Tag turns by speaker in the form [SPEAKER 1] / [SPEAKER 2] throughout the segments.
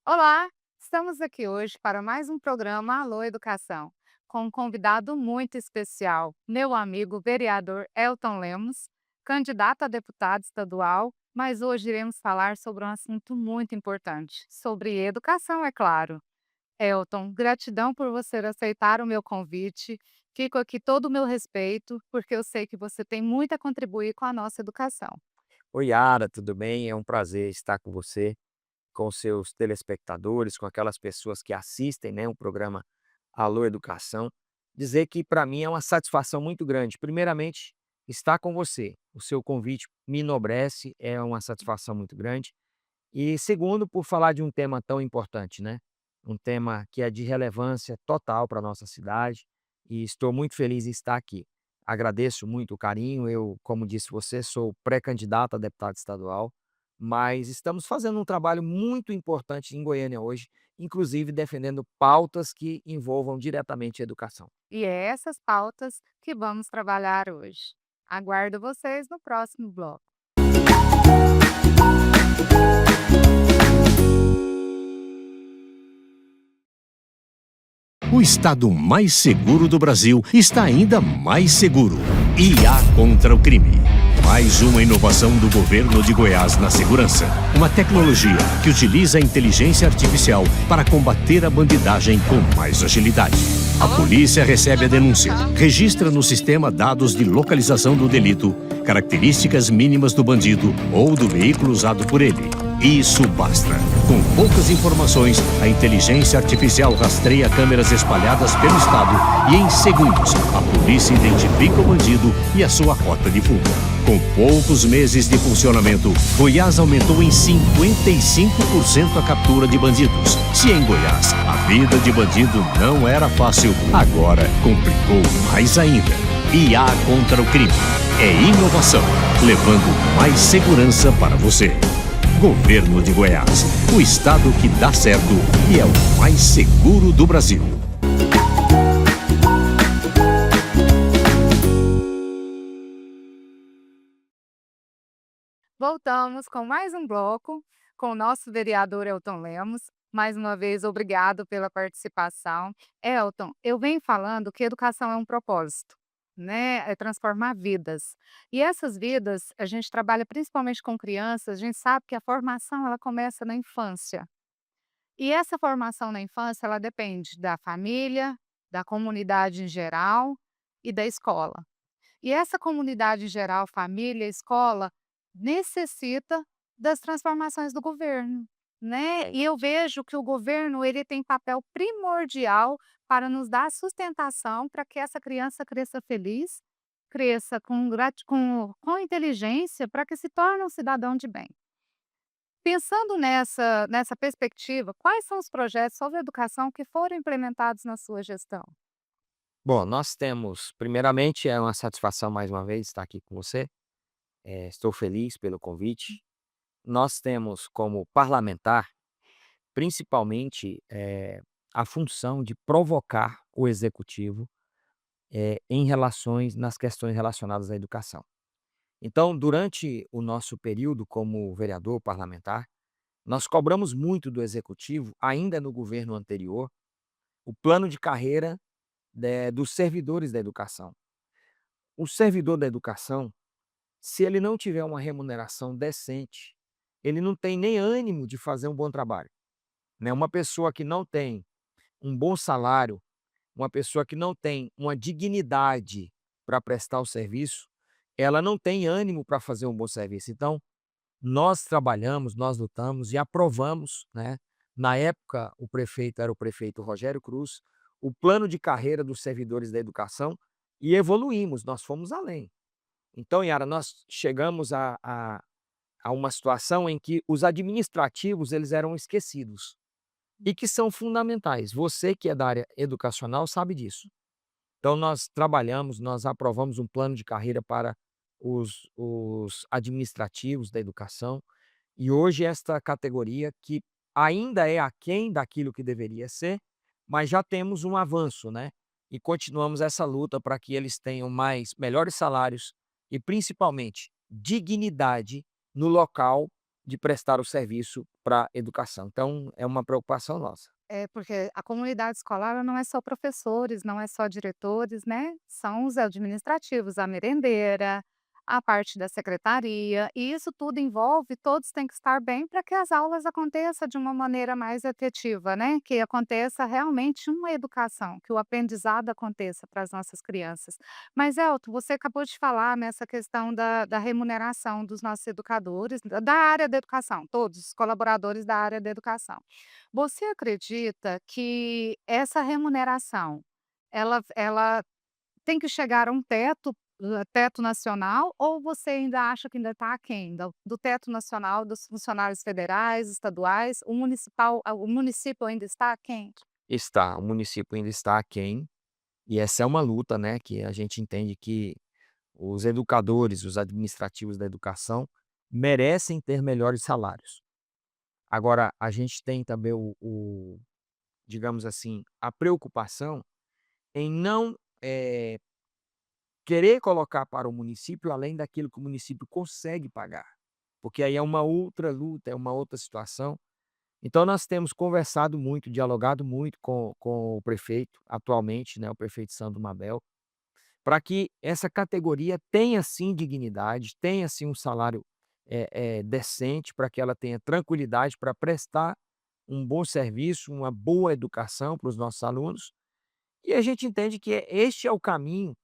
[SPEAKER 1] Olá, estamos aqui hoje para mais um programa Alô Educação, com um convidado muito especial, meu amigo vereador Elton Lemos, candidato a deputado estadual, mas hoje iremos falar sobre um assunto muito importante, sobre educação, é claro. Elton, gratidão por você aceitar o meu convite. Fico aqui todo o meu respeito, porque eu sei que você tem muito a contribuir com a nossa educação.
[SPEAKER 2] Oi, Yara, tudo bem? É um prazer estar com você, com seus telespectadores, com aquelas pessoas que assistem, né, o programa Alô Educação. Dizer que para mim é uma satisfação muito grande. Primeiramente, estar com você. O seu convite me enobrece, é uma satisfação muito grande. E segundo, por falar de um tema tão importante, né? Um tema que é de relevância total para a nossa cidade e estou muito feliz em estar aqui. Agradeço muito o carinho. Eu, como disse você, sou pré-candidato a deputado estadual, mas estamos fazendo um trabalho muito importante em Goiânia hoje, inclusive defendendo pautas que envolvam diretamente a educação.
[SPEAKER 1] E é essas pautas que vamos trabalhar hoje. Aguardo vocês no próximo bloco.
[SPEAKER 3] O estado mais seguro do Brasil está ainda mais seguro. IA contra o crime. Mais uma inovação do governo de Goiás na segurança. Uma tecnologia que utiliza a inteligência artificial para combater a bandidagem com mais agilidade. A polícia recebe a denúncia, registra no sistema dados de localização do delito, características mínimas do bandido ou do veículo usado por ele. Isso basta. Com poucas informações, a inteligência artificial rastreia câmeras espalhadas pelo estado e, em segundos, a polícia identifica o bandido e a sua rota de fuga. Com poucos meses de funcionamento, Goiás aumentou em 55% a captura de bandidos. Se em Goiás a vida de bandido não era fácil, agora complicou mais ainda. IA contra o crime. É inovação, levando mais segurança para você. Governo de Goiás, o estado que dá certo e é o mais seguro do Brasil.
[SPEAKER 1] Voltamos com mais um bloco com o nosso vereador Elton Lemos. Mais uma vez, obrigado pela participação. Elton, eu venho falando que educação é um propósito, né? É transformar vidas. E essas vidas, a gente trabalha principalmente com crianças, a gente sabe que a formação ela começa na infância. E essa formação na infância, ela depende da família, da comunidade em geral e da escola. E essa comunidade em geral, família, escola, necessita das transformações do governo, né. E eu vejo que o governo ele tem papel primordial para nos dar sustentação para que essa criança cresça feliz, cresça com inteligência, para que se torne um cidadão de bem. Pensando nessa perspectiva, quais são os projetos sobre educação que foram implementados na sua gestão?
[SPEAKER 2] Bom, nós temos, primeiramente, é uma satisfação mais uma vez estar aqui com você. Estou feliz pelo convite. Nós temos como parlamentar, principalmente, a função de provocar o executivo, em relações nas questões relacionadas à educação. Então, durante o nosso período como vereador parlamentar, nós cobramos muito do executivo, ainda no governo anterior, o plano de carreira, dos servidores da educação. O servidor da educação, se ele não tiver uma remuneração decente, ele não tem nem ânimo de fazer um bom trabalho, né. Uma pessoa que não tem um bom salário, uma pessoa que não tem uma dignidade para prestar o serviço, ela não tem ânimo para fazer um bom serviço. Então, nós trabalhamos, nós lutamos e aprovamos, né, na época o prefeito era o prefeito Rogério Cruz, o plano de carreira dos servidores da educação e evoluímos, nós fomos além. Então, Yara, nós chegamos a uma situação em que os administrativos eles eram esquecidos. E que são fundamentais. Você que é da área educacional sabe disso. Então nós trabalhamos, nós aprovamos um plano de carreira para os administrativos da educação, e hoje esta categoria que ainda é aquém daquilo que deveria ser, mas já temos um avanço, né, e continuamos essa luta para que eles tenham melhores salários e principalmente dignidade no local de prestar o serviço para a educação. Então, é uma preocupação nossa.
[SPEAKER 1] É, porque a comunidade escolar ela não é só professores, não é só diretores, né, são os administrativos, a merendeira, a parte da secretaria, e isso tudo envolve todos têm que estar bem para que as aulas aconteçam de uma maneira mais efetiva, né, que aconteça realmente uma educação, que o aprendizado aconteça para as nossas crianças. Mas Elton, você acabou de falar nessa questão da remuneração dos nossos educadores, da área da educação, todos os colaboradores da área da educação. Você acredita que essa remuneração, ela tem que chegar a um teto, teto nacional, ou você ainda acha que ainda está aquém do teto nacional dos funcionários federais, estaduais, o município ainda está aquém?
[SPEAKER 2] O município ainda está aquém, e essa é uma luta, né, que a gente entende que os educadores, os administrativos da educação merecem ter melhores salários. Agora, a gente tem também digamos assim, a preocupação em não, querer colocar para o município além daquilo que o município consegue pagar, porque aí é uma outra luta, é uma outra situação. Então nós temos conversado muito, dialogado muito com o prefeito atualmente, né, o prefeito Sandro Mabel, para que essa categoria tenha sim dignidade, tenha sim um salário, decente, para que ela tenha tranquilidade para prestar um bom serviço, uma boa educação para os nossos alunos, e a gente entende que este é o caminho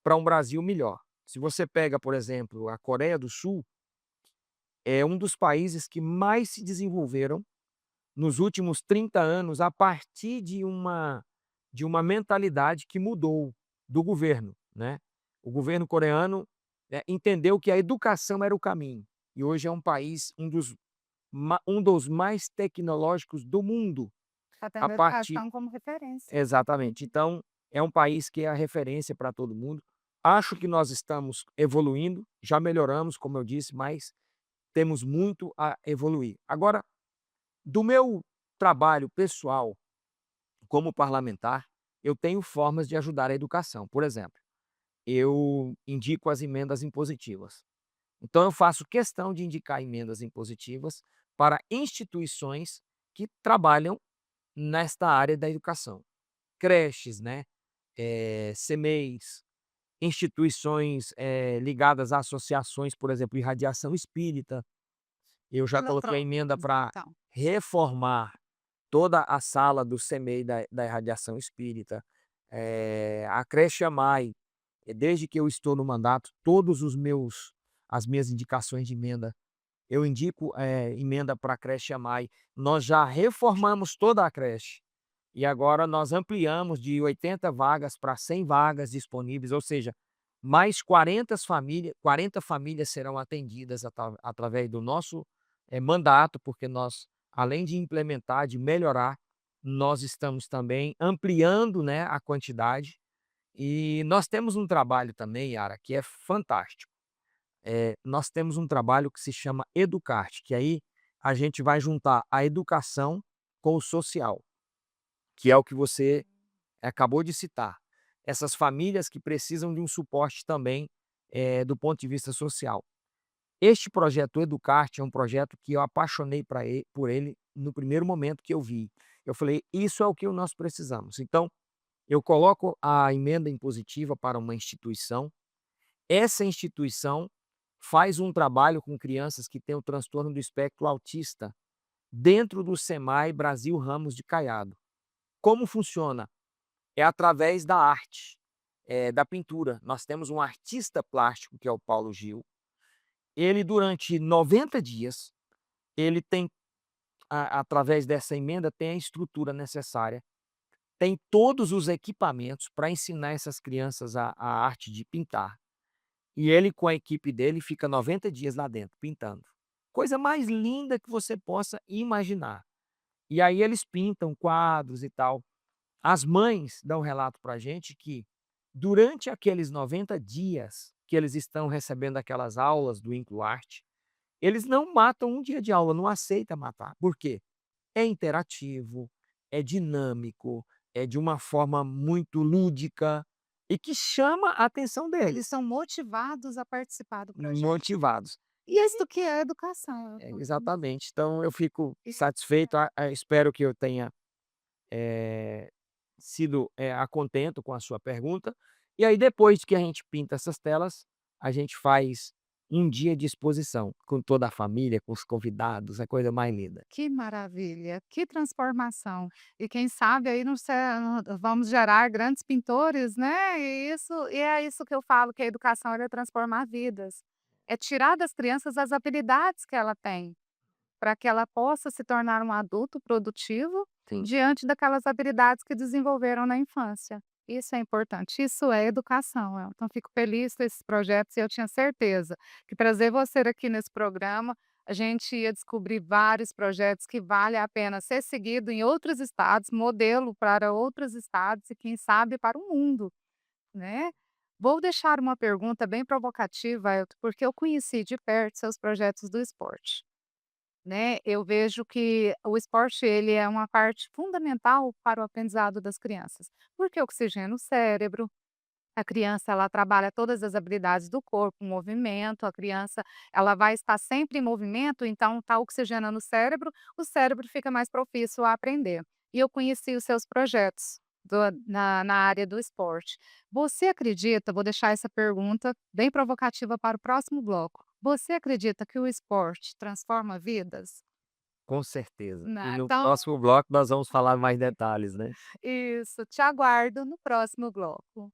[SPEAKER 2] para um Brasil melhor. Se você pega, por exemplo, a Coreia do Sul, é um dos países que mais se desenvolveram nos últimos 30 anos a partir de uma mentalidade que mudou do governo, né. O governo coreano, entendeu que a educação era o caminho, e hoje é um país um dos mais tecnológicos do mundo,
[SPEAKER 1] Está
[SPEAKER 2] a
[SPEAKER 1] tendo
[SPEAKER 2] partir
[SPEAKER 1] educação como referência.
[SPEAKER 2] exatamente. Então, é um país que é a referência para todo mundo. Acho que nós estamos evoluindo, já melhoramos, como eu disse, mas temos muito a evoluir. Agora, do meu trabalho pessoal como parlamentar, eu tenho formas de ajudar a educação. Por exemplo, eu indico as emendas impositivas. Então, eu faço questão de indicar emendas impositivas para instituições que trabalham nesta área da educação. Creches, né? CMEIs, instituições ligadas a associações, por exemplo, irradiação espírita. Eu já coloquei a
[SPEAKER 1] Pronto,
[SPEAKER 2] emenda para
[SPEAKER 1] então.
[SPEAKER 2] reformar toda a sala do CMEI da irradiação espírita. A creche Amai, desde que eu estou no mandato, todos os meus as minhas indicações de emenda, eu indico, emenda para a creche Amai. Nós já reformamos toda a creche, e agora nós ampliamos de 80 vagas para 100 vagas disponíveis, ou seja, mais 40 famílias serão atendidas através do nosso, mandato, porque nós, além de implementar, de melhorar, nós estamos também ampliando, né, a quantidade. E nós temos um trabalho também, Yara, que é fantástico. Nós temos um trabalho que se chama Educarte, que aí a gente vai juntar a educação com o social, que é o que você acabou de citar. Essas famílias que precisam de um suporte também, do ponto de vista social. Este projeto Educarte é um projeto que eu apaixonei por ele no primeiro momento que eu vi. Eu falei: "Isso é o que nós precisamos". Então, eu coloco a emenda impositiva para uma instituição, essa instituição faz um trabalho com crianças que têm o transtorno do espectro autista, dentro do SEMAI Brasil Ramos de Caiado. Como funciona? É através da arte, da pintura. Nós temos um artista plástico, que é o Paulo Gil. Ele, durante 90 dias, ele tem, através dessa emenda, tem a estrutura necessária, tem todos os equipamentos para ensinar essas crianças a arte de pintar. E ele, com a equipe dele, fica 90 dias lá dentro, pintando. Coisa mais linda que você possa imaginar. E aí eles pintam quadros e tal. As mães dão relato para a gente que, durante aqueles 90 dias que eles estão recebendo aquelas aulas do Incluarte, eles não matam um dia de aula, não aceita matar. Por quê? É interativo, é dinâmico, é de uma forma muito lúdica e que chama a atenção
[SPEAKER 1] Eles
[SPEAKER 2] deles,
[SPEAKER 1] são motivados a participar do projeto.
[SPEAKER 2] motivados.
[SPEAKER 1] Isso que é educação.
[SPEAKER 2] Exatamente. Então eu fico satisfeito, espero que eu tenha, sido, a contento com a sua pergunta. E aí depois que a gente pinta essas telas, a gente faz um dia de exposição, com toda a família, com os convidados, a coisa mais linda.
[SPEAKER 1] Que maravilha, que transformação. E quem sabe aí não se vamos gerar grandes pintores, né, e é isso que eu falo, que a educação ela é transformar vidas. É tirar das crianças as habilidades que ela tem, para que ela possa se tornar um adulto produtivo
[SPEAKER 2] Sim.
[SPEAKER 1] diante daquelas habilidades que desenvolveram na infância. Isso é importante, isso é educação, então fico feliz com esses projetos e eu tinha certeza que trazer você aqui nesse programa, a gente ia descobrir vários projetos que vale a pena ser seguido em outros estados, modelo para outros estados e quem sabe para o mundo, né. Vou deixar uma pergunta bem provocativa, Elton, porque eu conheci de perto seus projetos do esporte. Né, eu vejo que o esporte ele é uma parte fundamental para o aprendizado das crianças, porque oxigena o cérebro, a criança ela trabalha todas as habilidades do corpo, movimento, a criança ela vai estar sempre em movimento, então está oxigenando o cérebro fica mais propício a aprender. E eu conheci os seus projetos na área do esporte. Você acredita, vou deixar essa pergunta bem provocativa para o próximo bloco. Você acredita que o esporte transforma vidas?
[SPEAKER 2] Com certeza. E no
[SPEAKER 1] Então,
[SPEAKER 2] próximo bloco nós vamos falar mais detalhes, né.
[SPEAKER 1] isso, te aguardo no próximo bloco.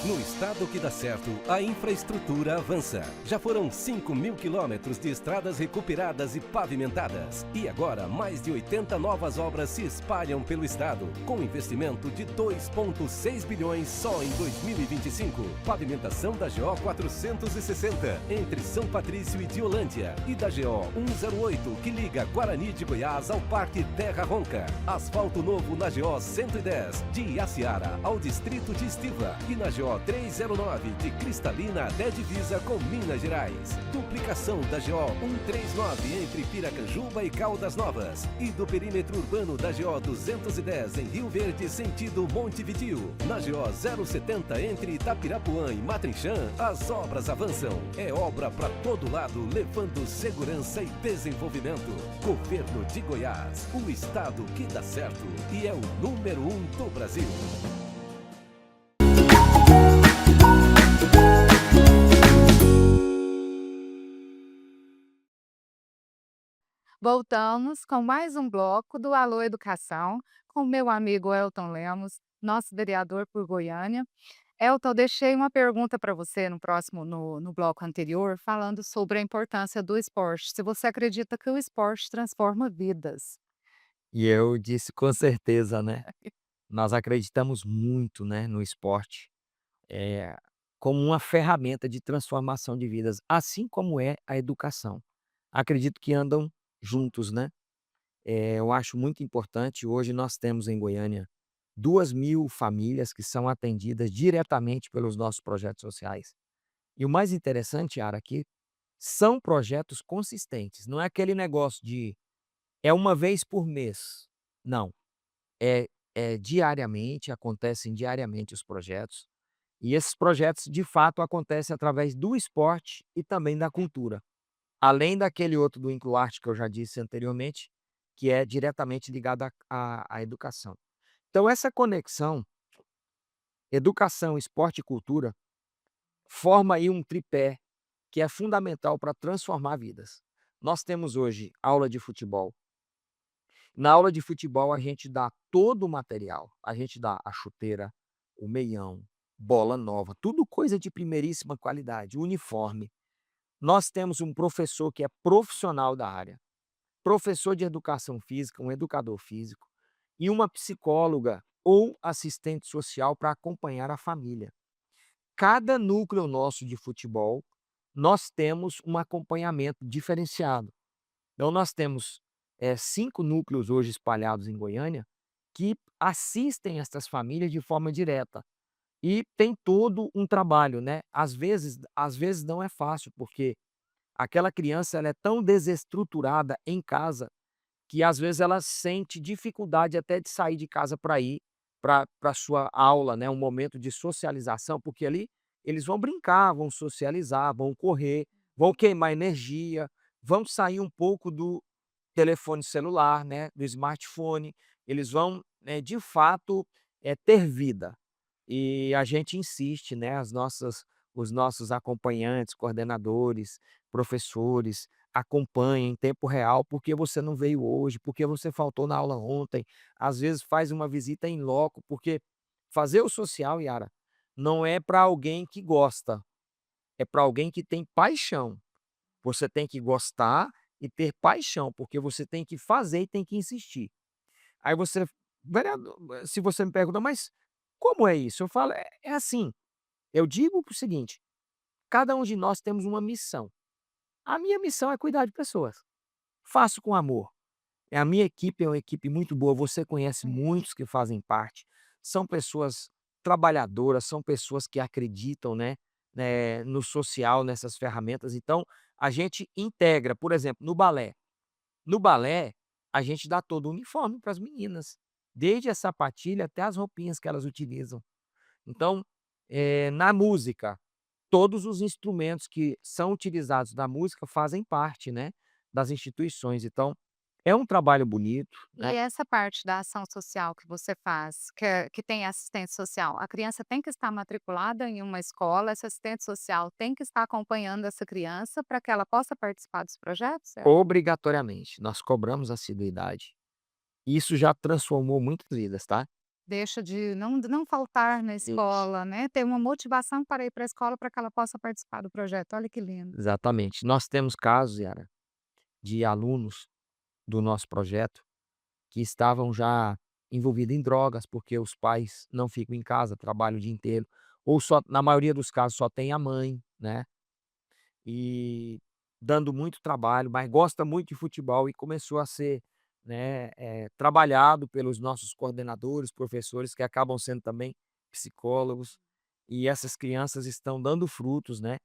[SPEAKER 4] No estado que dá certo, a infraestrutura avança. Já foram 5.000 quilômetros de estradas recuperadas e pavimentadas. E agora, mais de 80 novas obras se espalham pelo estado, com investimento de 2,6 bilhões só em 2025. Pavimentação da GO 460, entre São Patrício e Diolândia. E da GO 108, que liga Guarani de Goiás ao Parque Terra Ronca. Asfalto novo na GO 110, de Iaciara ao distrito de Estiva. E na GO 309, de Cristalina até divisa com Minas Gerais. Duplicação da GO 139 entre Piracanjuba e Caldas Novas. E do perímetro urbano da GO 210 em Rio Verde, sentido Montevideo. Na GO 070 entre Itapirapuã e Matrinchã, as obras avançam. É obra para todo lado, levando segurança e desenvolvimento. Governo de Goiás, o estado que dá certo e é o número 1 do Brasil.
[SPEAKER 1] Voltamos com mais um bloco do Alô Educação, com meu amigo Elton Lemos, nosso vereador por Goiânia. Elton, eu deixei uma pergunta para você no bloco anterior, falando sobre a importância do esporte. Se você acredita que o esporte transforma vidas.
[SPEAKER 2] E eu disse com certeza, né. Nós acreditamos muito, né, no esporte, eh, como uma ferramenta de transformação de vidas, assim como é a educação. Acredito que andam juntos, né. Eu acho muito importante, hoje nós temos em Goiânia 2.000 famílias que são atendidas diretamente pelos nossos projetos sociais. E o mais interessante, Ara, que são projetos consistentes, não é aquele negócio de é uma vez por mês, não, diariamente, acontecem diariamente os projetos, e esses projetos de fato acontecem através do esporte e também da cultura, além daquele outro do Incluarte que eu já disse anteriormente, que é diretamente ligado à educação. Então essa conexão, educação, esporte e cultura, forma aí um tripé que é fundamental para transformar vidas. Nós temos hoje aula de futebol. Na aula de futebol a gente dá todo o material, a gente dá a chuteira, o meião, bola nova, tudo coisa de primeiríssima qualidade, uniforme. Nós temos um professor que é profissional da área, professor de educação física, um educador físico, e uma psicóloga ou assistente social para acompanhar a família. Cada núcleo nosso de futebol, nós temos um acompanhamento diferenciado. Então nós temos, 5 núcleos hoje espalhados em Goiânia, que assistem essas famílias de forma direta. E tem todo um trabalho, né. Às vezes não é fácil, porque aquela criança ela é tão desestruturada em casa, que às vezes ela sente dificuldade até de sair de casa para ir para sua aula, né, um momento de socialização, porque ali eles vão brincar, vão socializar, vão correr, vão queimar energia, vão sair um pouco do telefone celular, né, do smartphone, eles vão, de fato, ter vida. E a gente insiste, né, os nossos acompanhantes, coordenadores, professores, acompanhem em tempo real, porque você não veio hoje, porque você faltou na aula ontem, às vezes faz uma visita em loco, porque fazer o social, Yara, não é para alguém que gosta, é para alguém que tem paixão. Você tem que gostar e ter paixão, porque você tem que fazer e tem que insistir. Aí você vereador, se você me pergunta: "Mas como é isso?" Eu falo: "É assim, eu digo o seguinte, cada um de nós temos uma missão. A minha missão é cuidar de pessoas. Faço com amor. A minha equipe é uma equipe muito boa, você conhece muitos que fazem parte. São pessoas trabalhadoras, são pessoas que acreditam, no social, nessas ferramentas. Então, a gente integra, por exemplo, no balé. No balé, a gente dá todo o uniforme para as meninas, desde a sapatilha até as roupinhas que elas utilizam. Então, na música, todos os instrumentos que são utilizados na música fazem parte, né, das instituições. Então, é um trabalho bonito,
[SPEAKER 1] E
[SPEAKER 2] né.
[SPEAKER 1] essa parte da ação social que você faz, que tem assistente social, a criança tem que estar matriculada em uma escola, essa assistente social tem que estar acompanhando essa criança para que ela possa participar dos projetos? É.
[SPEAKER 2] Obrigatoriamente, nós cobramos assiduidade. Isso já transformou muitas vidas, tá.
[SPEAKER 1] Deixa de não faltar na
[SPEAKER 2] Isso.
[SPEAKER 1] escola, né, ter uma motivação para ir para a escola para que ela possa participar do projeto, olha que lindo.
[SPEAKER 2] Exatamente. Nós temos casos, Yara, de alunos do nosso projeto que estavam já envolvidos em drogas, porque os pais não ficam em casa, trabalham o dia inteiro, ou só na maioria dos casos só tem a mãe, né, e dando muito trabalho, mas gosta muito de futebol e começou a ser, trabalhado pelos nossos coordenadores, professores, que acabam sendo também psicólogos, e essas crianças estão dando frutos, né.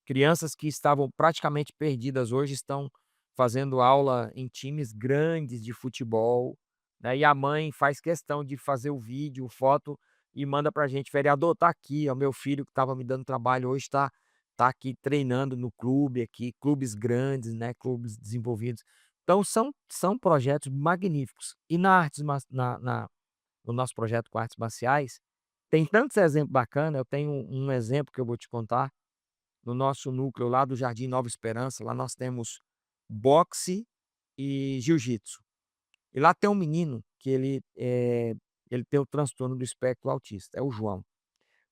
[SPEAKER 2] Crianças que estavam praticamente perdidas hoje estão fazendo aula em times grandes de futebol, né, e a mãe faz questão de fazer o vídeo, foto e manda pra gente: "Vereador, tá aqui, ó, meu filho que estava me dando trabalho hoje tá aqui treinando no clube aqui", clubes grandes, né, clubes desenvolvidos. Então são projetos magníficos. E na artes ma na no nosso projeto com artes marciais, tem tantos exemplos bacana, eu tenho um exemplo que eu vou te contar, no nosso núcleo lá do Jardim Nova Esperança, lá nós temos boxe e jiu-jitsu. E lá tem um menino que ele tem o transtorno do espectro autista, é o João.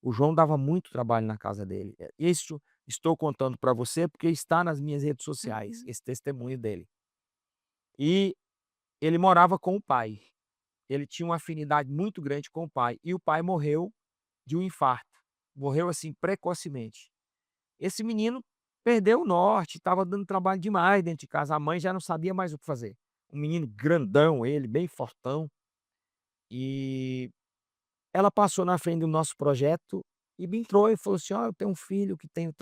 [SPEAKER 2] O João dava muito trabalho na casa dele. Isso estou contando para você, porque está nas minhas redes sociais,
[SPEAKER 1] Uhum.
[SPEAKER 2] esse testemunho dele. E ele morava com o pai. Ele tinha uma afinidade muito grande com o pai, e o pai morreu de um infarto. Morreu, assim, precocemente. Esse menino perdeu o norte, estava dando trabalho demais dentro de casa, a mãe já não sabia mais o que fazer. Um menino grandão ele, bem fortão, e ela passou na frente do nosso projeto e me entrou e falou assim: "Ó, eu tenho um filho que tem o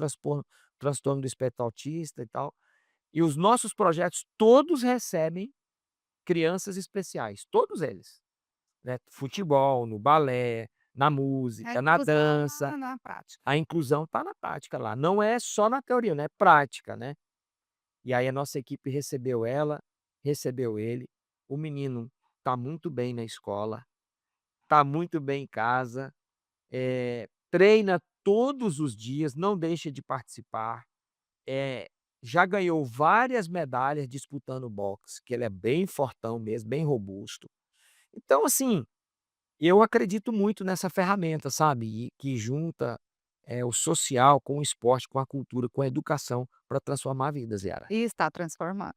[SPEAKER 2] transtorno do espectro autista e tal", e os nossos projetos todos recebem crianças especiais, todos eles, né, futebol, no balé, na
[SPEAKER 1] A
[SPEAKER 2] música, na
[SPEAKER 1] inclusão
[SPEAKER 2] dança.
[SPEAKER 1] na prática.
[SPEAKER 2] A inclusão está na prática lá, não é só na teoria, né, é prática, né. E aí a nossa equipe recebeu ela, recebeu ele, o menino está muito bem na escola, está muito bem em casa, treina todos os dias, não deixa de participar, já ganhou várias medalhas disputando boxe, que ele é bem fortão mesmo, bem robusto. Então assim, eu acredito muito nessa ferramenta, sabe, e que junta, o social com o esporte, com a cultura, com a educação para transformar vidas, Yara.
[SPEAKER 1] E está transformando,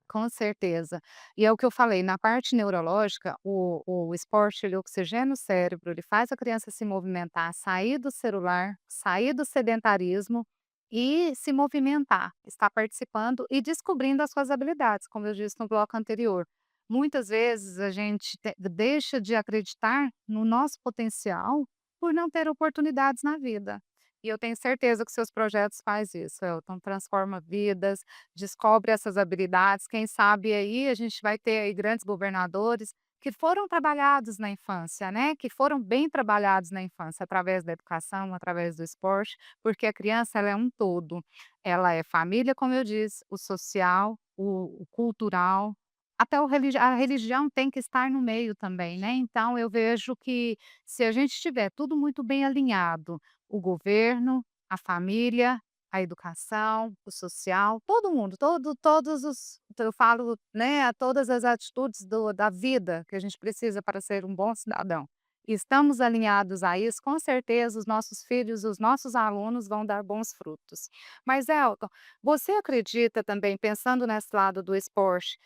[SPEAKER 1] com certeza. E é o que eu falei, na parte neurológica, o esporte ele oxigena o cérebro, ele faz a criança se movimentar, sair do celular, sair do sedentarismo e se movimentar, estar participando e descobrindo as suas habilidades, como eu disse no bloco anterior. Muitas vezes a gente deixa de acreditar no nosso potencial por não ter oportunidades na vida. E eu tenho certeza que seus projetos faz isso, Elton, transforma vidas, descobre essas habilidades, quem sabe aí a gente vai ter aí grandes governadores que foram trabalhados na infância, né, que foram bem trabalhados na infância, através da educação, através do esporte, porque a criança ela é um todo. Ela é família, como eu disse, o social, o cultural, até o a religião tem que estar no meio também, né, então eu vejo que se a gente tiver tudo muito bem alinhado, o governo, a família, a educação, o social, todo mundo, todos os eu falo, né, a todas as atitudes da vida que a gente precisa para ser um bom cidadão. Estamos alinhados a isso, com certeza os nossos filhos, os nossos alunos vão dar bons frutos. Mas Elton, você acredita também, pensando nesse lado do esporte,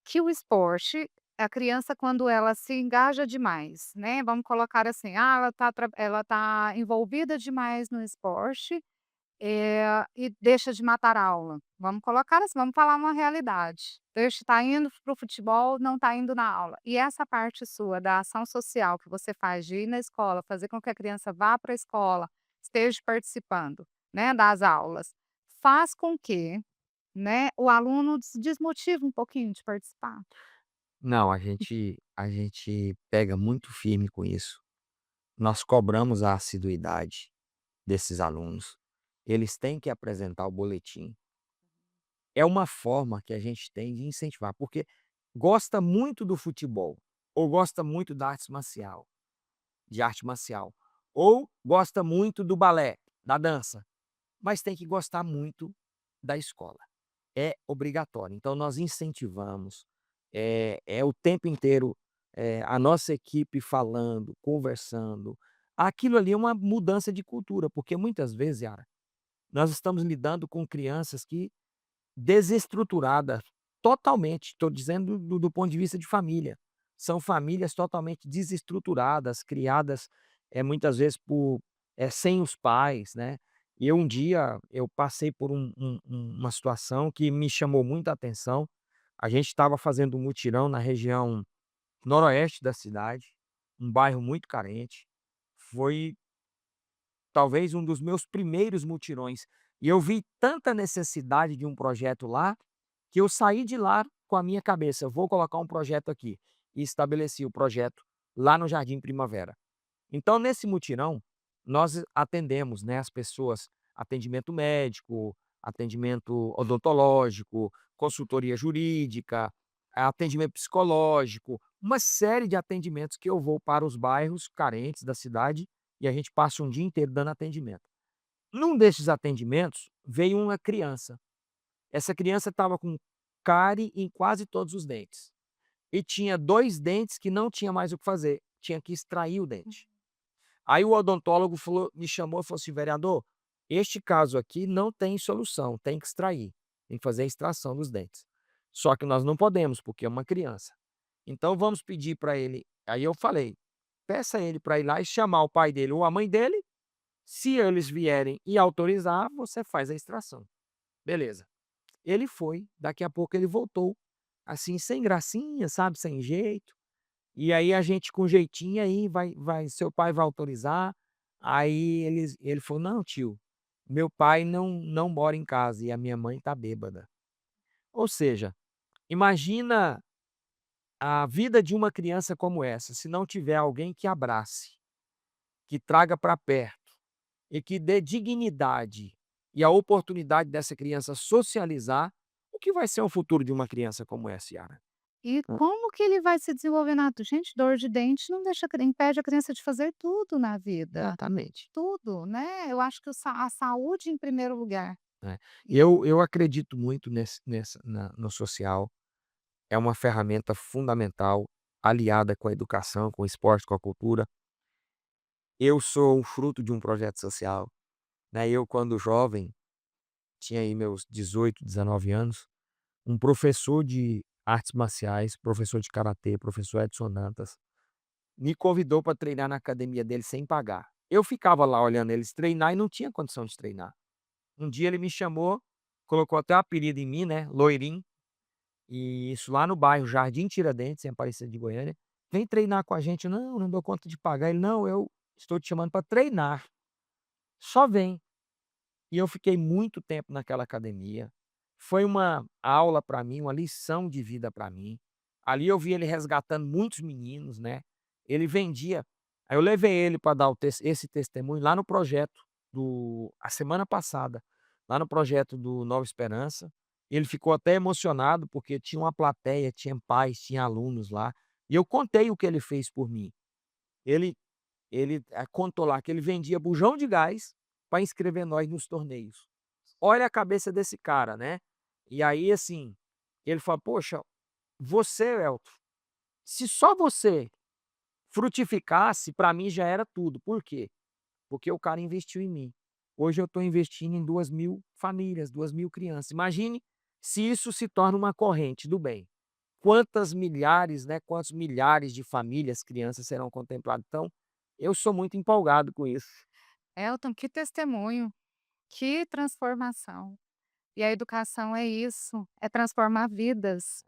[SPEAKER 1] que o esporte, a criança quando ela se engaja demais, né, vamos colocar assim, ela tá envolvida demais no esporte, e deixa de matar a aula. Vamos colocar assim, vamos falar uma realidade. Deixa tá indo para o futebol, não está indo na aula. E essa parte sua da ação social que você faz de ir na escola, fazer com que a criança vá para a escola, esteja participando, né, das aulas, faz com que, né, o aluno desmotive um pouquinho de participar.
[SPEAKER 2] Não, a gente pega muito firme com isso. Nós cobramos a assiduidade desses alunos. Eles têm que apresentar o boletim. É uma forma que a gente tem de incentivar, porque gosta muito do futebol, ou gosta muito da arte marcial, ou gosta muito do balé, da dança, mas tem que gostar muito da escola. É obrigatório. Então nós incentivamos, é o tempo inteiro, a nossa equipe falando, conversando. Aquilo ali é uma mudança de cultura, porque muitas vezes, Yara, nós estamos lidando com crianças que desestruturadas totalmente, estou dizendo do ponto de vista de família. São famílias totalmente desestruturadas, criadas, muitas vezes sem os pais, né. E um dia eu passei por uma situação que me chamou muita atenção. A gente estava fazendo um mutirão na região noroeste da cidade, um bairro muito carente. Foi talvez um dos meus primeiros mutirões, e eu vi tanta necessidade de um projeto lá, que eu saí de lá com a minha cabeça: "Vou colocar um projeto aqui", e estabeleci o projeto lá no Jardim Primavera. Então nesse mutirão, nós atendemos, né, as pessoas, atendimento médico, atendimento odontológico, consultoria jurídica, atendimento psicológico, uma série de atendimentos que eu vou para os bairros carentes da cidade, e a gente passa um dia inteiro dando atendimento. Num desses atendimentos, veio uma criança. Essa criança estava com cárie em quase todos os dentes. E tinha 2 dentes que não tinha mais o que fazer, tinha que extrair o dente. Aí o odontólogo me chamou e falou assim: "Vereador, este caso aqui não tem solução, tem que extrair, tem que fazer a extração dos dentes. Só que nós não podemos, porque é uma criança. Então vamos pedir para ele". Aí eu falei: "Peça ele para ir lá e chamar o pai dele ou a mãe dele, se eles vierem e autorizar, você faz a extração". Beleza. Ele foi, daqui a pouco ele voltou, assim, sem gracinha, sabe, sem jeito. E aí a gente com jeitinho, aí seu pai vai autorizar. Aí ele falou: "Não, tio, meu pai não mora em casa e a minha mãe tá bêbada". Ou seja, imagina a vida de uma criança como essa, se não tiver alguém que abrace, que traga para perto e que dê dignidade e a oportunidade dessa criança socializar, o que vai ser o futuro de uma criança como essa, Yara?
[SPEAKER 1] E como que ele vai se desenvolver gente, dor de dente não deixa impede a criança de fazer tudo na vida,
[SPEAKER 2] Exatamente.
[SPEAKER 1] tudo, né. Eu acho que a saúde em primeiro lugar.
[SPEAKER 2] É. Eu acredito muito no social. É uma ferramenta fundamental, aliada com a educação, com o esporte, com a cultura. Eu sou um fruto de um projeto social, né. Eu, quando jovem, tinha aí meus 18, 19 anos, um professor de artes marciais, professor de karatê, professor Edson Dantas, me convidou para treinar na academia dele sem pagar. Eu ficava lá olhando eles treinar e não tinha condição de treinar. Um dia ele me chamou, colocou até um apelido em mim, né, Loirinho, e isso lá no bairro Jardim Tiradentes, em Aparecida de Goiânia. "Vem treinar com a gente". "Não, não dou conta de pagar". Ele: "Não, eu estou te chamando para treinar. Só vem". e eu fiquei muito tempo naquela academia. Foi uma aula para mim, uma lição de vida para mim. Ali eu vi ele resgatando muitos meninos, né. Ele vendia aí eu levei ele para dar esse testemunho lá no projeto a semana passada, lá no projeto do Nova Esperança. Ele ficou até emocionado, porque tinha uma plateia, tinha pais, tinha alunos lá, e eu contei o que ele fez por mim. Ele contou lá que ele vendia bujão de gás para inscrever nós nos torneios. Olha a cabeça desse cara, né. E aí, assim, ele fala: "Poxa, você, Elton, se só você frutificasse, para mim já era tudo". Por quê? Porque o cara investiu em mim. Hoje eu estou investindo em 2.000 famílias, 2.000 crianças. Imagine se isso se torna uma corrente do bem. Quantas milhares, né, quantos milhares de famílias, crianças serão contempladas. Então, eu sou muito empolgado com isso.
[SPEAKER 1] Elton, que testemunho, que transformação. E a educação é isso, é transformar vidas,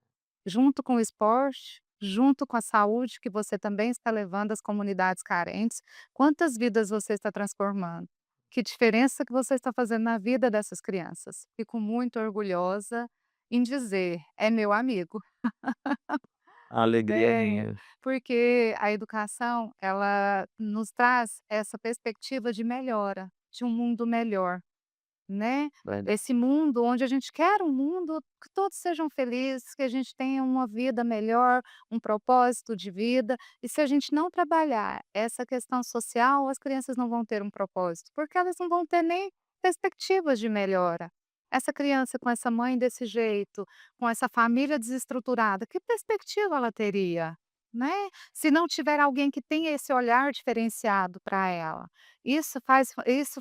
[SPEAKER 1] junto com o esporte, junto com a saúde que você também está levando às comunidades carentes. Quantas vidas você está transformando? Que diferença que você está fazendo na vida dessas crianças? Fico muito orgulhosa em dizer: "É meu amigo",
[SPEAKER 2] A alegria é
[SPEAKER 1] né,
[SPEAKER 2] minha.
[SPEAKER 1] porque a educação, ela nos traz essa perspectiva de melhora, de um mundo melhor. Né,
[SPEAKER 2] Verdade.
[SPEAKER 1] esse mundo onde a gente quer um mundo que todos sejam felizes, que a gente tenha uma vida melhor, um propósito de vida, e se a gente não trabalhar essa questão social, as crianças não vão ter um propósito, porque elas não vão ter nem perspectivas de melhora. Essa criança com essa mãe desse jeito, com essa família desestruturada, que perspectiva ela teria, né? Se não tiver alguém que tenha esse olhar diferenciado para ela. Isso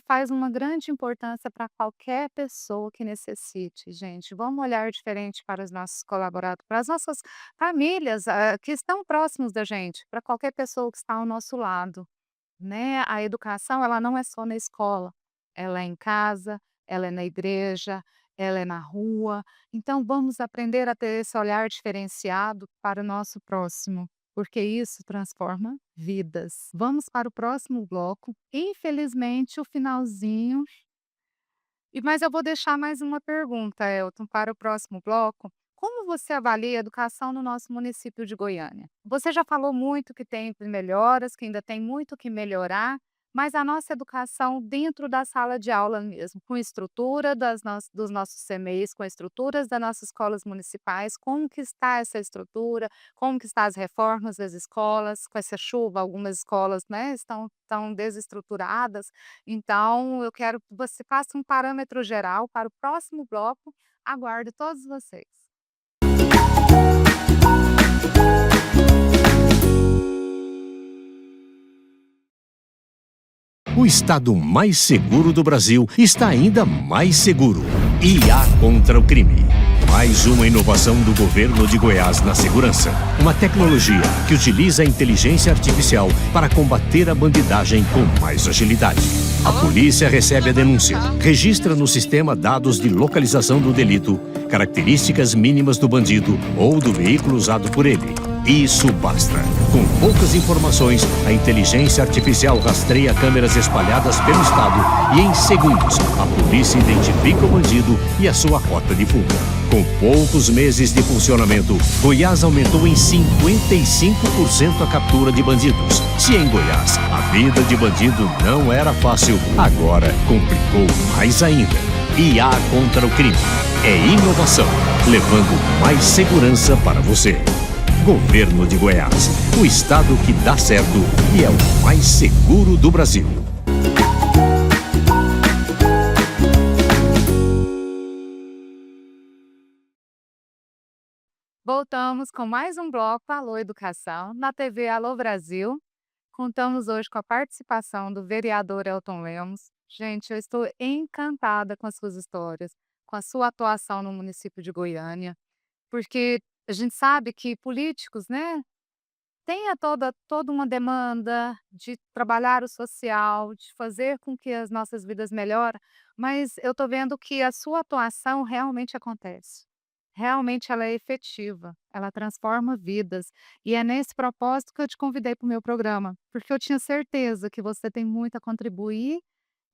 [SPEAKER 1] faz uma grande importância para qualquer pessoa que necessite, gente. Vamos olhar diferente para os nossos colaboradores, para as nossas famílias, que estão próximos da gente, para qualquer pessoa que está ao nosso lado, né. A educação, ela não é só na escola, ela é em casa, ela é na igreja, ela é na rua. Então vamos aprender a ter esse olhar diferenciado para o nosso próximo, porque isso transforma vidas. Vamos para o próximo bloco. Infelizmente o finalzinho, mas eu vou deixar mais uma pergunta, Elton, para o próximo bloco. Como você avalia a educação no nosso município de Goiânia? Você já falou muito que tem melhoras, que ainda tem muito que melhorar, mas a nossa educação dentro da sala de aula mesmo, com estrutura dos nossos CMEs, com estruturas das nossas escolas municipais, como que está essa estrutura, como que está as reformas das escolas, com essa chuva, algumas escolas, né, estão desestruturadas. Então, eu quero que você faça um parâmetro geral para o próximo bloco. Aguardo todos vocês.
[SPEAKER 3] O estado mais seguro do Brasil está ainda mais seguro. IA contra o crime. Mais uma inovação do governo de Goiás na segurança. Uma tecnologia que utiliza a inteligência artificial para combater a bandidagem com mais agilidade. A polícia recebe a denúncia, registra no sistema dados de localização do delito, características mínimas do bandido ou do veículo usado por ele. Isso basta. Com poucas informações, a inteligência artificial rastreia câmeras espalhadas pelo estado e, em segundos, a polícia identifica o bandido e a sua rota de fuga. Com poucos meses de funcionamento, Goiás aumentou em 55% a captura de bandidos. Se em Goiás a vida de bandido não era fácil, agora complicou mais ainda. IA contra o crime. É inovação, levando mais segurança para você. Governo de Goiás, o estado que dá certo e é o mais seguro do Brasil.
[SPEAKER 1] Voltamos com mais um bloco Alô Educação, na TV Alô Brasil. Contamos hoje com a participação do vereador Elton Lemos. Gente, eu estou encantada com as suas histórias, com a sua atuação no município de Goiânia, porque a gente sabe que políticos, né, tenha toda uma demanda de trabalhar o social, de fazer com que as nossas vidas melhorem, mas eu estou vendo que a sua atuação realmente acontece. Realmente ela é efetiva, ela transforma vidas, e é nesse propósito que eu te convidei para o meu programa, porque eu tinha certeza que você tem muito a contribuir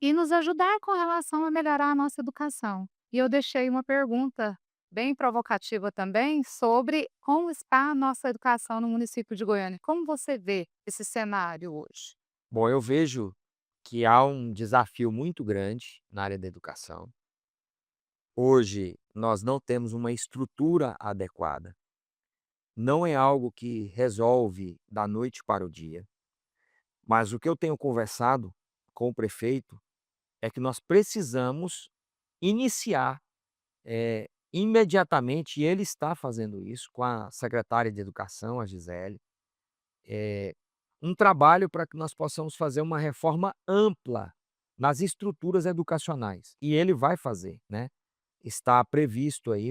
[SPEAKER 1] e nos ajudar com relação a melhorar a nossa educação. E eu deixei uma pergunta bem provocativa também sobre como está a nossa educação no município de Goiânia. Como você vê esse cenário hoje?
[SPEAKER 2] Bom, eu vejo que há um desafio muito grande na área da educação. Hoje, nós não temos uma estrutura adequada. Não é algo que resolve da noite para o dia, mas o que eu tenho conversado com o prefeito é que nós precisamos iniciar, imediatamente, e ele está fazendo isso com a secretária de Educação, a Gisele, um trabalho para que nós possamos fazer uma reforma ampla nas estruturas educacionais. E ele vai fazer, né? Está previsto aí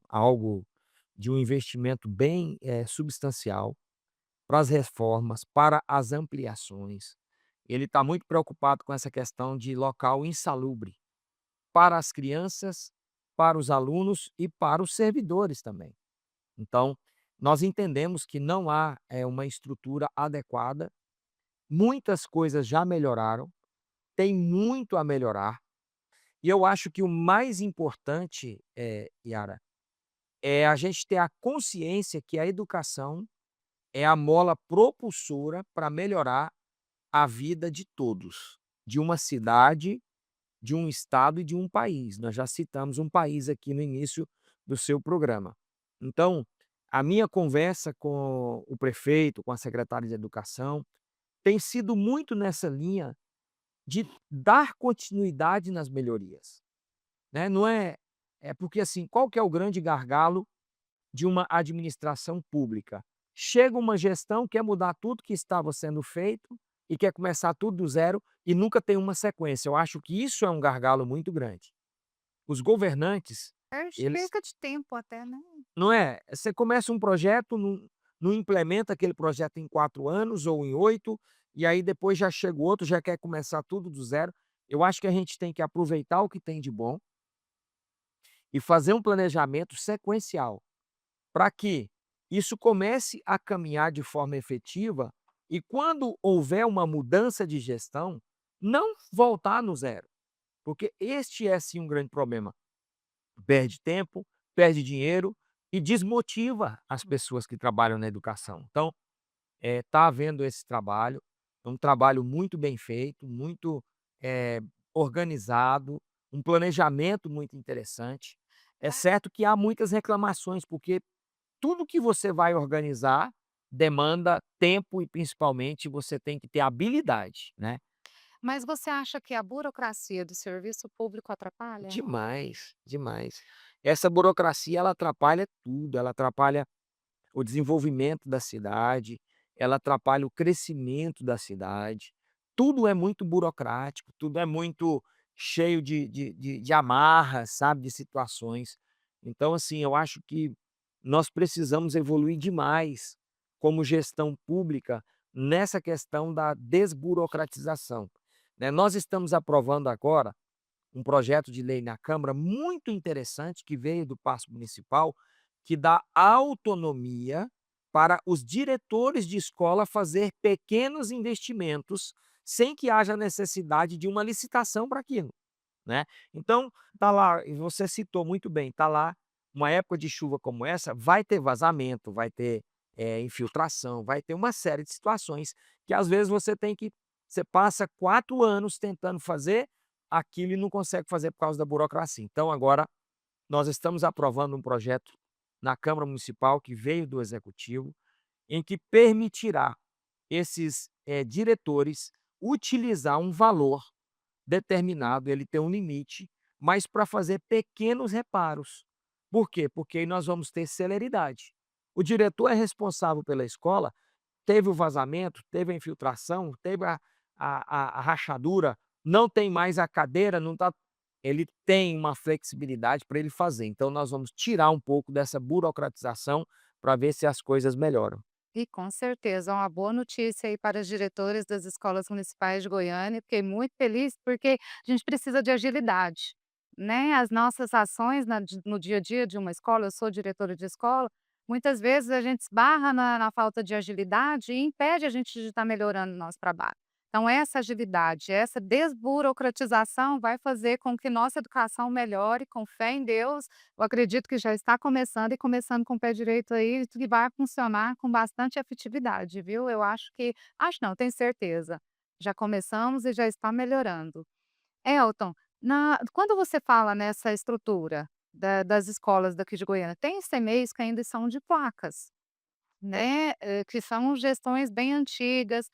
[SPEAKER 2] algo de um investimento bem substancial para as reformas, para as ampliações. Ele está muito preocupado com essa questão de local insalubre para as crianças, para os alunos e para os servidores também. Então, nós entendemos que não há uma estrutura adequada, muitas coisas já melhoraram, tem muito a melhorar, e eu acho que o mais importante, Yara, é a gente ter a consciência que a educação é a mola propulsora para melhorar a vida de todos, de uma cidade, de um estado e de um país. Nós já citamos um país aqui no início do seu programa. Então, a minha conversa com o prefeito, com a secretária de Educação, tem sido muito nessa linha de dar continuidade nas melhorias, né? Não é porque assim, qual que é o grande gargalo de uma administração pública? Chega uma gestão, quer mudar tudo que estava sendo feito e quer começar tudo do zero e nunca tem uma sequência. Eu acho que isso é um gargalo muito grande. Os governantes, eles
[SPEAKER 1] Perca de tempo até, né?
[SPEAKER 2] não é? Você começa um projeto, não implementa aquele projeto em 4 anos ou em 8, e aí depois já chega o outro, já quer começar tudo do zero. Eu acho que a gente tem que aproveitar o que tem de bom e fazer um planejamento sequencial, para que isso comece a caminhar de forma efetiva e quando houver uma mudança de gestão, não voltar no zero, porque este é sim um grande problema. Perde tempo, perde dinheiro e desmotiva as pessoas que trabalham na educação. Então, está havendo esse trabalho, é um trabalho muito bem feito, muito eh, organizado, um planejamento muito interessante. É certo que há muitas reclamações, porque tudo que você vai organizar demanda tempo e principalmente você tem que ter habilidade, né.
[SPEAKER 1] Mas você acha que a burocracia do serviço público atrapalha?
[SPEAKER 2] Demais, demais. Essa burocracia ela atrapalha tudo, ela atrapalha o desenvolvimento da cidade, ela atrapalha o crescimento da cidade. Tudo é muito burocrático, tudo é muito cheio de amarras, sabe, de situações. Então, assim, eu acho que nós precisamos evoluir demais como gestão pública nessa questão da desburocratização, né. Nós estamos aprovando agora um projeto de lei na Câmara muito interessante que veio do Paço Municipal, que dá autonomia para os diretores de escola fazer pequenos investimentos, sem que haja necessidade de uma licitação para aquilo, né. Então, tá lá, e você citou muito bem, tá lá, uma época de chuva como essa, vai ter vazamento, vai ter, infiltração, vai ter uma série de situações que às vezes você passa 4 anos tentando fazer aquilo e não consegue fazer por causa da burocracia. Então agora nós estamos aprovando um projeto na Câmara Municipal que veio do Executivo, em que permitirá esses, diretores utilizar um valor determinado, ele tem um limite, mas para fazer pequenos reparos. Por quê? Porque aí nós vamos ter celeridade. O diretor é responsável pela escola, teve o vazamento, teve a infiltração, teve a rachadura, não tem mais a cadeira, não tá, ele tem uma flexibilidade para ele fazer. Então nós vamos tirar um pouco dessa burocratização para ver se as coisas melhoram.
[SPEAKER 1] E com certeza, é uma boa notícia aí para os diretores das escolas municipais de Goiânia. Fiquei muito feliz, porque a gente precisa de agilidade, né? As nossas ações no dia a dia de uma escola, eu sou diretora de escola, muitas vezes a gente esbarra na falta de agilidade e impede a gente de estar melhorando o nosso trabalho. Então essa agilidade, essa desburocratização vai fazer com que nossa educação melhore, com fé em Deus, eu acredito que já está começando e começando com o pé direito aí, que vai funcionar com bastante efetividade, viu. Eu acho não, tenho certeza. Já começamos e já está melhorando. Elton, quando você fala nessa estrutura das escolas daqui de Goiânia, tem CMEs que ainda são de placas, né, que são gestões bem antigas,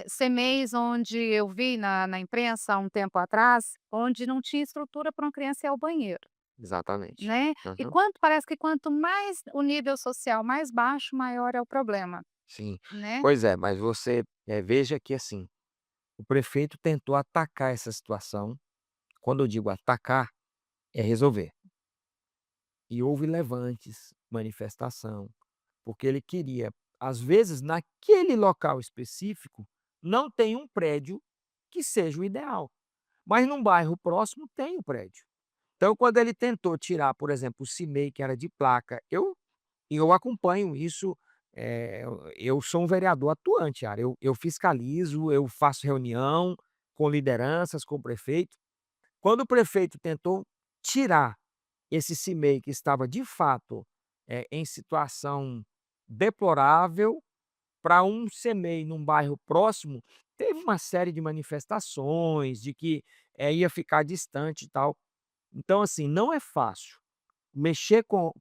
[SPEAKER 1] CMEs onde eu vi na imprensa há um tempo atrás, onde não tinha estrutura para uma criança ir ao banheiro,
[SPEAKER 2] Exatamente.
[SPEAKER 1] né, e
[SPEAKER 2] Aham.
[SPEAKER 1] parece que quanto mais o nível social mais baixo, maior é o problema,
[SPEAKER 2] Sim.
[SPEAKER 1] né.
[SPEAKER 2] Pois é, mas você, veja que, assim, o prefeito tentou atacar essa situação. Quando eu digo atacar, é resolver. E houve levantes, manifestação, porque ele queria, às vezes, naquele local específico, não tem um prédio que seja o ideal, mas num bairro próximo tem o prédio. Então, quando ele tentou tirar, por exemplo, o CIMEI, que era de placa, eu acompanho isso, eu sou um vereador atuante, Ara, eu fiscalizo, eu faço reunião com lideranças, com o prefeito. Quando o prefeito tentou tirar esse CIMEI que estava de fato, em situação deplorável, para um CMEI num bairro próximo, teve uma série de manifestações de que, ia ficar distante e tal. Então, assim, não é fácil. Mexer com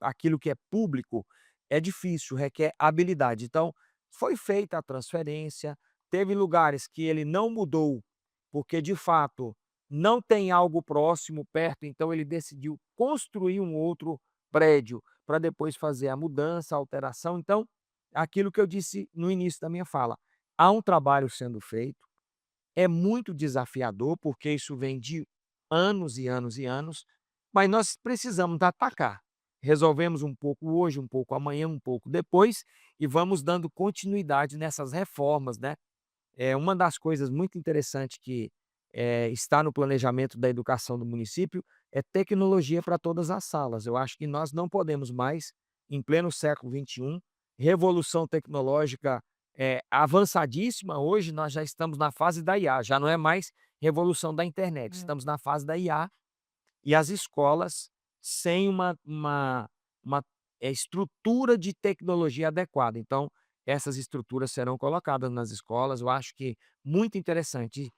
[SPEAKER 2] aquilo que é público é difícil, requer habilidade. Então, foi feita a transferência, teve lugares que ele não mudou, porque de fato não tem algo próximo, perto, então ele decidiu construir um outro prédio para depois fazer a mudança, a alteração. Então, aquilo que eu disse no início da minha fala, há um trabalho sendo feito, é muito desafiador, porque isso vem de anos e anos e anos, mas nós precisamos atacar. Resolvemos um pouco hoje, um pouco amanhã, um pouco depois, e vamos dando continuidade nessas reformas, né. Uma das coisas muito interessantes que, está no planejamento da educação do município é tecnologia para todas as salas. Eu acho que nós não podemos mais, em pleno século XXI, revolução tecnológica, avançadíssima. Hoje nós já estamos na fase da IA, já não é mais revolução da internet,
[SPEAKER 1] Hum.
[SPEAKER 2] estamos na fase da IA, e as escolas sem uma, estrutura de tecnologia adequada. Então, essas estruturas serão colocadas nas escolas. Eu acho que muito interessante,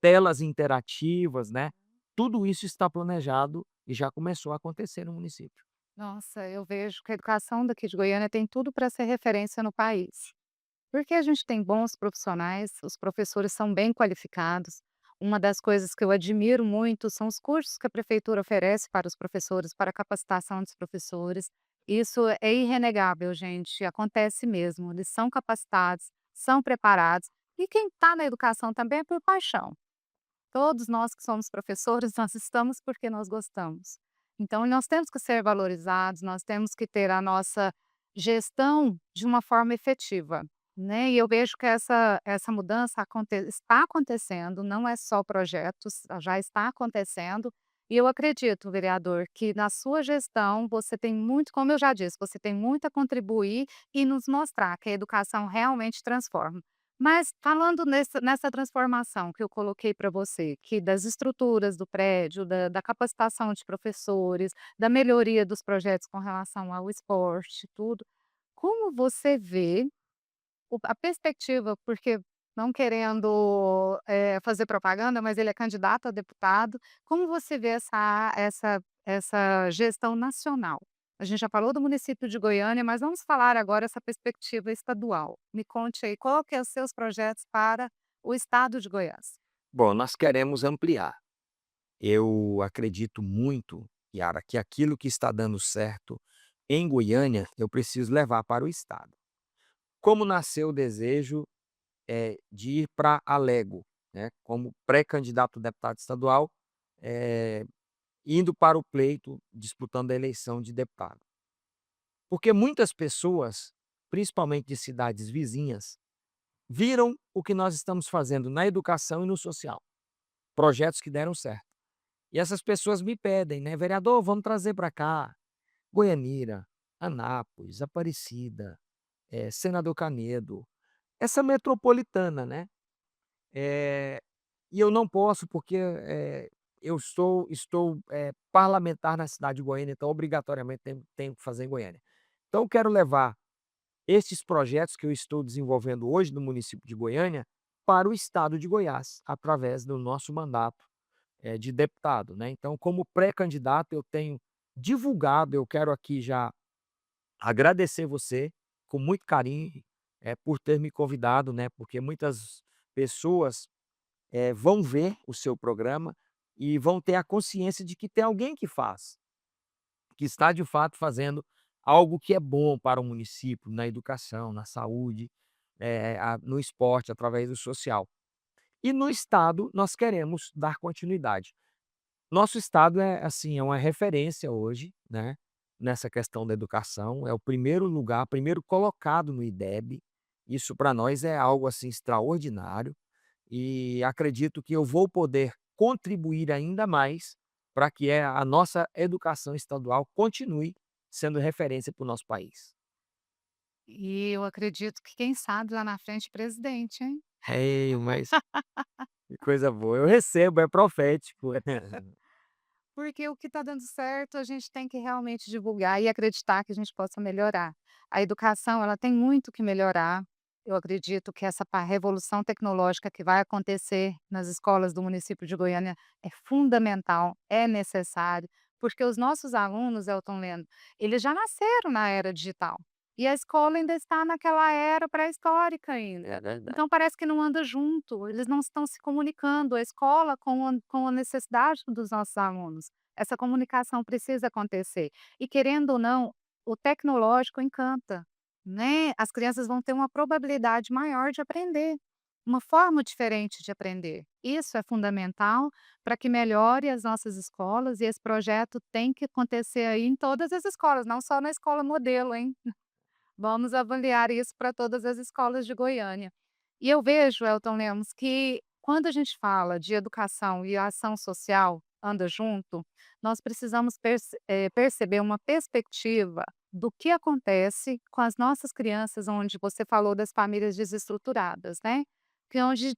[SPEAKER 2] telas interativas, né, tudo isso está planejado e já começou a acontecer no município.
[SPEAKER 1] Nossa, eu vejo que a educação daqui de Goiânia tem tudo para ser referência no país. Porque a gente tem bons profissionais, os professores são bem qualificados. Uma das coisas que eu admiro muito são os cursos que a prefeitura oferece para os professores, para a capacitação dos professores. Isso é irrenegável, gente, acontece mesmo. Eles são capacitados, são preparados. E quem está na educação também é por paixão. Todos nós que somos professores, nós estamos porque nós gostamos. Então, nós temos que ser valorizados, nós temos que ter a nossa gestão de uma forma efetiva, né. E eu vejo que essa mudança está acontecendo, não é só projetos, já está acontecendo. E eu acredito, vereador, que na sua gestão você tem muito, como eu já disse, você tem muito a contribuir e nos mostrar que a educação realmente transforma. Mas falando nessa transformação que eu coloquei para você, que das estruturas do prédio, da capacitação de professores, da melhoria dos projetos com relação ao esporte, tudo, como você vê a perspectiva, porque não querendo, fazer propaganda, mas ele é candidato a deputado, como você vê essa gestão nacional? A gente já falou do município de Goiânia, mas vamos falar agora essa perspectiva estadual. Me conte aí, qual que é os seus projetos para o estado de Goiás?
[SPEAKER 2] Bom, nós queremos ampliar. Eu acredito muito, Yara, que aquilo que está dando certo em Goiânia, eu preciso levar para o estado. Como nasceu o desejo, de ir para Alego, né, como pré-candidato a deputado estadual, eh, indo para o pleito, disputando a eleição de deputado. Porque muitas pessoas, principalmente de cidades vizinhas, viram o que nós estamos fazendo na educação e no social, projetos que deram certo. E essas pessoas me pedem, né: "Vereador, vamos trazer para cá Goianira, Anápolis, Aparecida, Senador Canedo". essa metropolitana, né. Eh, e eu não posso porque, eu estou parlamentar na cidade de Goiânia, então obrigatoriamente tenho que fazer em Goiânia. Então eu quero levar estes projetos que eu estou desenvolvendo hoje no município de Goiânia para o estado de Goiás, através do nosso mandato, de deputado, né. Então como pré-candidato eu tenho divulgado, eu quero aqui já agradecer você com muito carinho, por ter me convidado, né, porque muitas pessoas vão ver o seu programa e vão ter a consciência de que tem alguém que faz, que está de fato fazendo algo que é bom para o município, na educação, na saúde, no esporte, através do social. E no estado nós queremos dar continuidade. Nosso estado é assim, é uma referência hoje, né, nessa questão da educação, é o primeiro lugar, primeiro colocado no IDEB, isso para nós é algo assim extraordinário. E acredito que eu vou poder contribuir ainda mais para que a nossa educação estadual continue sendo referência para o nosso país.
[SPEAKER 1] E eu acredito que quem sabe lá na frente presidente, hein.
[SPEAKER 2] Mas que coisa boa. Eu recebo, é profético.
[SPEAKER 1] Porque o que está dando certo, a gente tem que realmente divulgar e acreditar que a gente possa melhorar. A educação, ela tem muito que melhorar. Eu acredito que essa revolução tecnológica que vai acontecer nas escolas do município de Goiânia é fundamental, é necessário, porque os nossos alunos, Elton Lendo, eles já nasceram na era digital. E a escola ainda está naquela era pré-histórica
[SPEAKER 2] É
[SPEAKER 1] ainda.
[SPEAKER 2] verdade.
[SPEAKER 1] Então parece que não anda junto, eles não estão se comunicando, a escola com a necessidade dos nossos alunos. Essa comunicação precisa acontecer. E querendo ou não, o tecnológico encanta, né, as crianças vão ter uma probabilidade maior de aprender, uma forma diferente de aprender. Isso é fundamental para que melhore as nossas escolas e esse projeto tem que acontecer aí em todas as escolas, não só na escola modelo, hein. Vamos avaliar isso para todas as escolas de Goiânia. E eu vejo, Elton Lemos, que quando a gente fala de educação e ação social anda junto, nós precisamos perceber uma perspectiva do que acontece com as nossas crianças, onde você falou das famílias desestruturadas, né? Que onde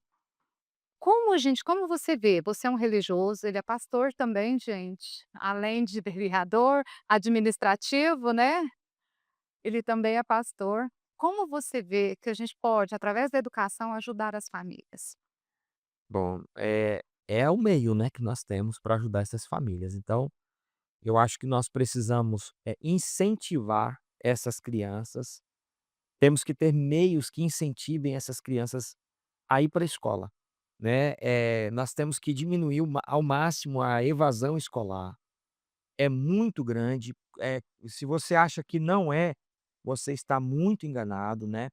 [SPEAKER 1] como você vê, você é um religioso, ele é pastor também, gente, além de vereador, administrativo, né? Ele também é pastor. Como você vê que a gente pode, através da educação, ajudar as famílias?
[SPEAKER 2] Bom, é o meio, né, que nós temos para ajudar essas famílias. Então, eu acho que nós precisamos, incentivar essas crianças, temos que ter meios que incentivem essas crianças a ir para a escola, né. Nós temos que diminuir ao máximo a evasão escolar. É muito grande, se você acha que não é, você está muito enganado, né.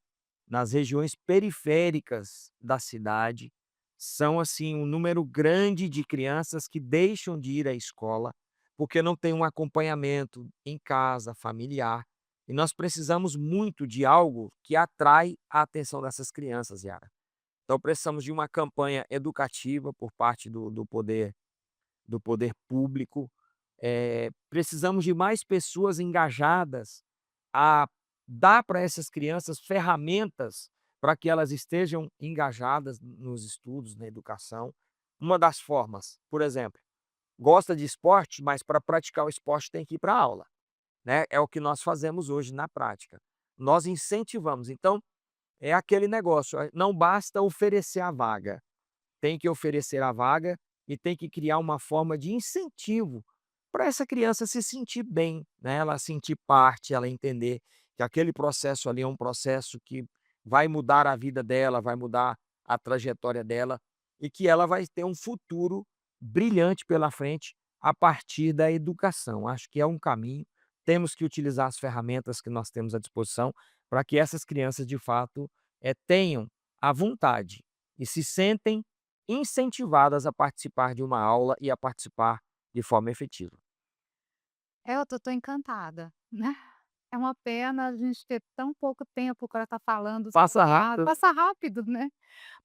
[SPEAKER 2] Nas regiões periféricas da cidade, são, assim, um número grande de crianças que deixam de ir à escola, porque não tem um acompanhamento em casa, familiar, e nós precisamos muito de algo que atrai a atenção dessas crianças, Yara. Então precisamos de uma campanha educativa por parte do poder público, precisamos de mais pessoas engajadas a dar para essas crianças ferramentas para que elas estejam engajadas nos estudos, na educação. Uma das formas, por exemplo, gosta de esporte, mas para praticar o esporte tem que ir para a aula, né, é o que nós fazemos hoje na prática. Nós incentivamos, então, é aquele negócio, não basta oferecer a vaga, tem que oferecer a vaga e tem que criar uma forma de incentivo para essa criança se sentir bem, né, ela sentir parte, ela entender que aquele processo ali é um processo que vai mudar a vida dela, vai mudar a trajetória dela e que ela vai ter um futuro brilhante pela frente a partir da educação. Acho que é um caminho, temos que utilizar as ferramentas que nós temos à disposição para que essas crianças de fato, tenham a vontade e se sentem incentivadas a participar de uma aula e a participar de forma efetiva.
[SPEAKER 1] Eu tô encantada, né. É uma pena a gente ter tão pouco tempo para estar falando
[SPEAKER 2] Passa
[SPEAKER 1] sobre nada,
[SPEAKER 2] rápido.
[SPEAKER 1] passa rápido, né,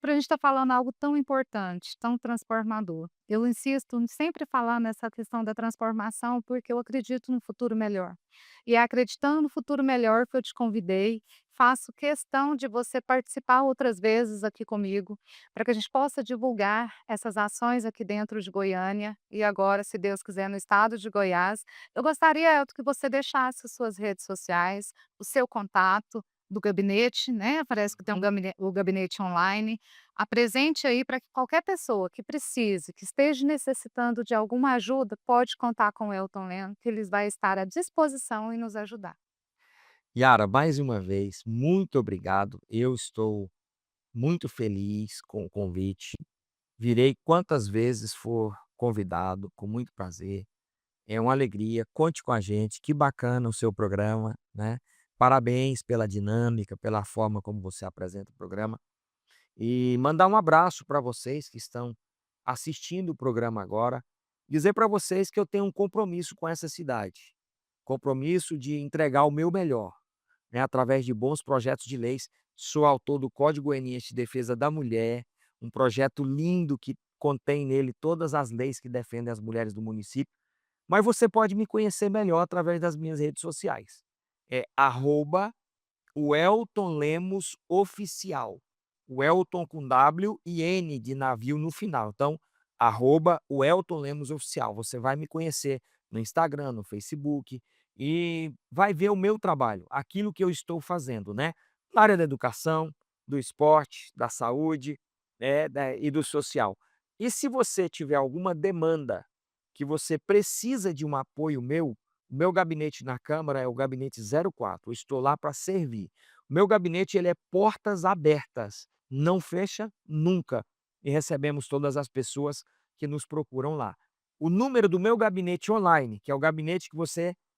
[SPEAKER 1] para a gente estar falando algo tão importante, tão transformador. Eu insisto em sempre falar nessa questão da transformação, porque eu acredito no futuro melhor. E é acreditando no futuro melhor que eu te convidei, faço questão de você participar outras vezes aqui comigo, para que a gente possa divulgar essas ações aqui dentro de Goiânia e agora, se Deus quiser, no estado de Goiás. Eu gostaria, Elton, que você deixasse as suas redes sociais, o seu contato do gabinete, né, parece que tem o gabinete online. Apresente aí para que qualquer pessoa que precise, que esteja necessitando de alguma ajuda, pode contar com o Elton Leno, que eles vai estar à disposição e nos ajudar.
[SPEAKER 2] Yara, mais uma vez, muito obrigado. Eu estou muito feliz com o convite. Virei quantas vezes for convidado, com muito prazer. É uma alegria. Conte com a gente. Que bacana o seu programa, né? Parabéns pela dinâmica, pela forma como você apresenta o programa. E mandar um abraço para vocês que estão assistindo o programa agora. Dizer para vocês que eu tenho um compromisso com essa cidade. Compromisso de entregar o meu melhor, né, através de bons projetos de leis. Sou autor do Código Goianiense de Defesa da Mulher, um projeto lindo que contém nele todas as leis que defendem as mulheres do município. Mas você pode me conhecer melhor através das minhas redes sociais. É o Elton Lemos Oficial. O Elton com W e N de navio no final. Então, o Elton Lemos Oficial. Você vai me conhecer no Instagram, no Facebook e vai ver o meu trabalho, aquilo que eu estou fazendo, né? Na área da educação, do esporte, da saúde, e do social. E se você tiver alguma demanda que você precisa de um apoio meu, o meu gabinete na Câmara é o gabinete 04. Eu estou lá para servir. O meu gabinete ele é portas abertas, não fecha nunca. E recebemos todas as pessoas que nos procuram lá. O número do meu gabinete online, que é o gabinete que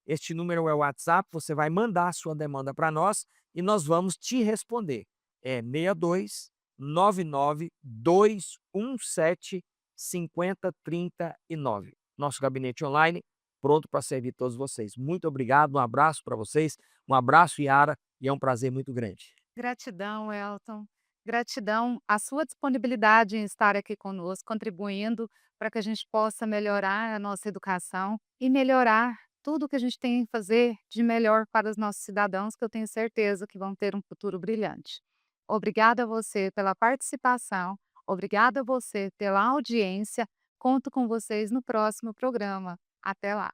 [SPEAKER 2] este número é o WhatsApp, você vai mandar a sua demanda para nós e nós vamos te responder. É 62 99 217 5039. Nosso gabinete online, pronto para servir todos vocês. Muito obrigado, um abraço para vocês, um abraço, Yara, e é um prazer muito grande.
[SPEAKER 1] Gratidão, Elton. Gratidão à sua disponibilidade em estar aqui conosco, contribuindo para que a gente possa melhorar a nossa educação e melhorar tudo que a gente tem que fazer de melhor para os nossos cidadãos, que eu tenho certeza que vão ter um futuro brilhante. Obrigada a você pela participação, obrigada a você pela audiência. Conto com vocês no próximo programa. Até lá.